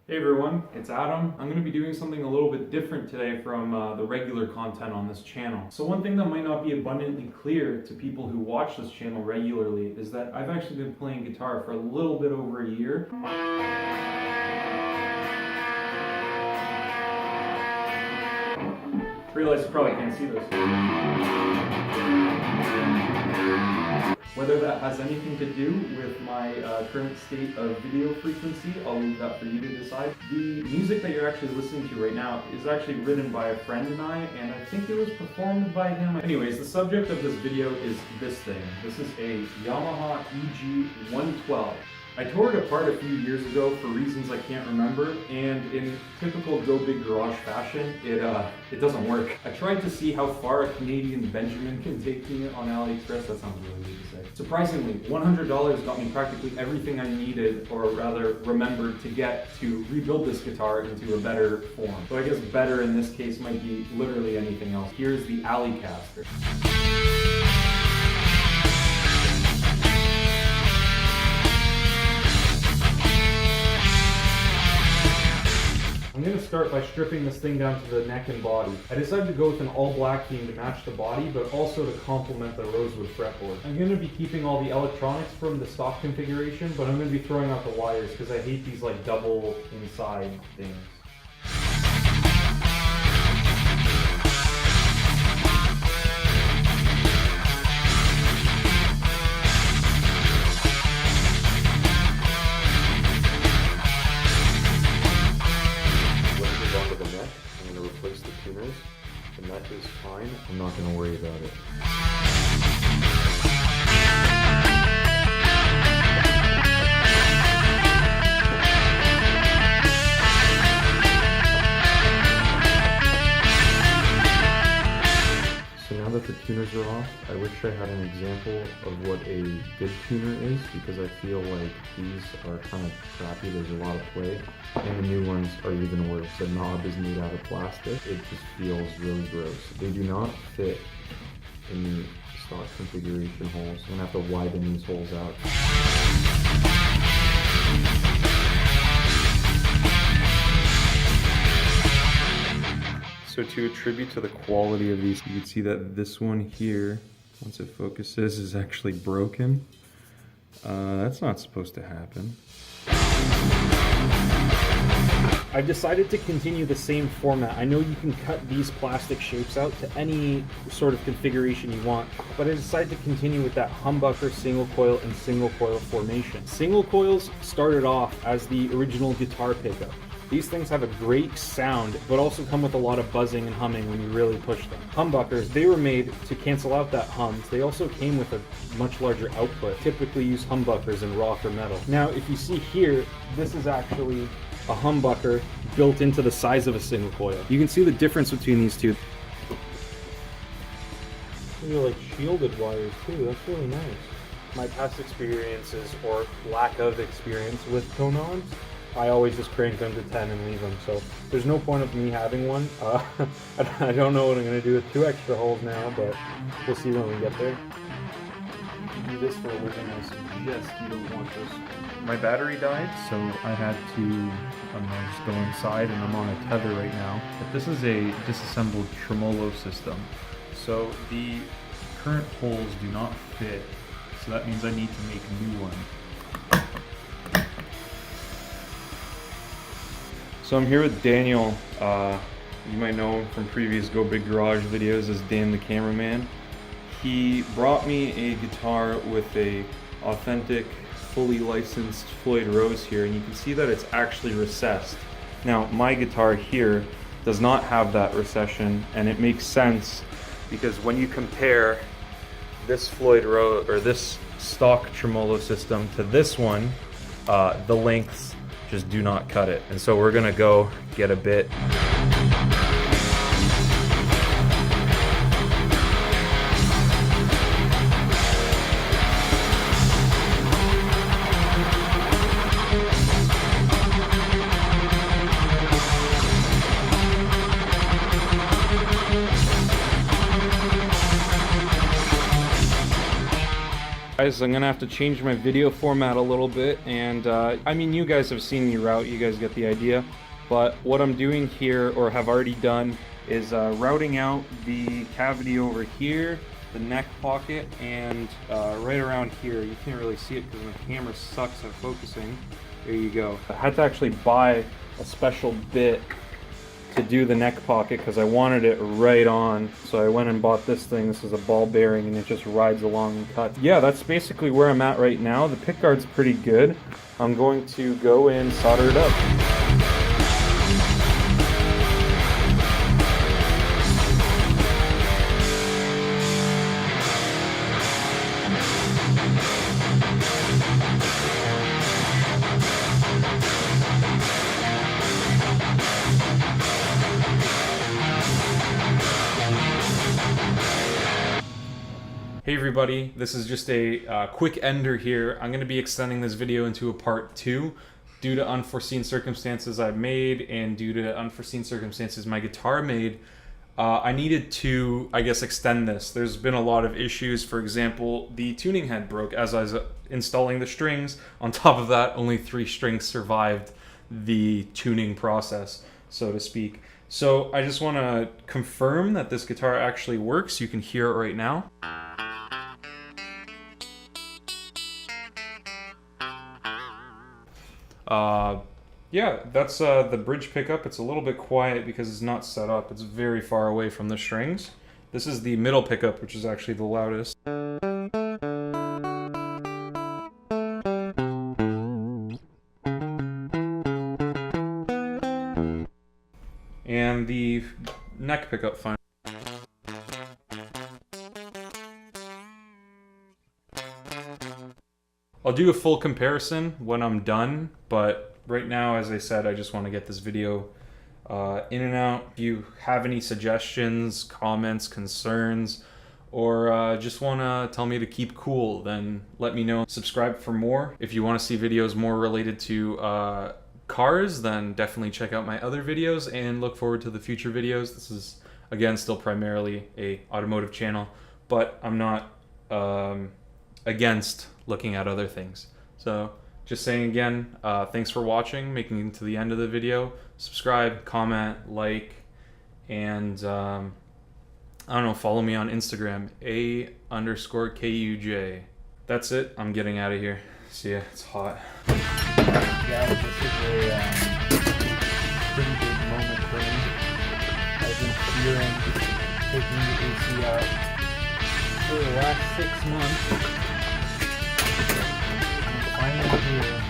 Hey everyone, it's Adam. I'm going to be doing something a little bit different today from the regular content on this channel. So one thing that might not be abundantly clear to people who watch this channel regularly is that I've actually been playing guitar for a little bit over a year. Realize you probably can't see this. Whether that has anything to do with my current state of video frequency, I'll leave that for you to decide. The music that you're actually listening to right now is actually written by a friend and I think it was performed by him. Anyways, the subject of this video is this thing. This is a Yamaha EG112. I tore it apart a few years ago for reasons I can't remember, and in typical Go Big Garage fashion, it doesn't work. I tried to see how far a Canadian Benjamin can take me on AliExpress. That sounds really weird to say. Surprisingly, $100 got me practically everything I needed, or rather remembered, to get to rebuild this guitar into a better form. So I guess better in this case might be literally anything else. Here's the Alicaster. I'm going to start by stripping this thing down to the neck and body. I decided to go with an all black theme to match the body, but also to complement the rosewood fretboard. I'm going to be keeping all the electronics from the stock configuration, but I'm going to be throwing out the wires because I hate these like double inside things. The neck is fine. I'm not going to worry about it. So now that the tuners are off, I wish I had an example of what a good tuner is, because I feel like these are kind of crappy. There's a lot of play, and the new ones are even worse. The knob is made out of plastic. It just feels really gross. They do not fit in the stock configuration holes. I'm gonna have to widen these holes out. So to attribute to the quality of these, you can see that this one here, once it focuses, is actually broken. That's not supposed to happen. I've decided to continue the same format. I know you can cut these plastic shapes out to any sort of configuration you want, but I decided to continue with that humbucker, single coil, and single coil formation. Single coils started off as the original guitar pickup. These things have a great sound, but also come with a lot of buzzing and humming when you really push them. Humbuckers, they were made to cancel out that hum. They also came with a much larger output. Typically use humbuckers in rock or metal. Now, if you see here, this is actually a humbucker built into the size of a single coil. You can see the difference between these two. These are like shielded wires too, that's really nice. My past experiences, or lack of experience with tone knobs, I always just crank them to 10 and leave them, so there's no point of me having one. I don't know what I'm going to do with 2 extra holes now, but we'll see when we get there. Do this for a living, I suggest you don't want this. My battery died, so I had to just go inside, and I'm on a tether right now. But this is a disassembled Tremolo system, so the current holes do not fit, so that means I need to make a new one. So I'm here with Daniel. You might know him from previous Go Big Garage videos as Dan the cameraman. He brought me a guitar with a authentic, fully licensed Floyd Rose here, and you can see that it's actually recessed. Now, my guitar here does not have that recession, and it makes sense because when you compare this Floyd Rose, or this stock Tremolo system, to this one, the lengths just do not cut it. And so we're gonna go get a bit. I guys, I'm gonna have to change my video format a little bit, and I mean, you guys have seen me route, you guys get the idea, but what I'm doing here, or have already done, is routing out the cavity over here, the neck pocket, and right around here. You can't really see it because my camera sucks at focusing. There you go. I had to actually buy a special bit to do the neck pocket because I wanted it right on. So I went and bought this thing. This is a ball bearing and it just rides along and cuts. Yeah, that's basically where I'm at right now. The pickguard's pretty good. I'm going to go in, solder it up. Hey everybody, this is just a quick ender here. I'm going to be extending this video into a part 2 due to unforeseen circumstances I've made and due to unforeseen circumstances my guitar made. I needed to, I guess, extend this. There's been a lot of issues. For example, the tuning head broke as I was installing the strings. On top of that, only 3 strings survived the tuning process, so to speak. So I just want to confirm that this guitar actually works. You can hear it right now. Yeah, that's the bridge pickup. It's a little bit quiet because it's not set up. It's very far away from the strings. This is the middle pickup, which is actually the loudest. And the neck pickup finally. I'll do a full comparison when I'm done, but right now, as I said, I just want to get this video in and out. If you have any suggestions, comments, concerns, or just want to tell me to keep cool, then let me know. Subscribe for more. If you want to see videos more related to cars, then definitely check out my other videos and look forward to the future videos. This is, again, still primarily a automotive channel, but I'm not against looking at other things. So just saying again, thanks for watching, making it to the end of the video. Subscribe, comment, like, and I don't know, follow me on Instagram, _KUJ. That's it, I'm getting out of here. See ya, it's hot. Yeah, this is a pretty big moment for me. I've been fearing taking the AC out for the last 6 months. I'm finally here.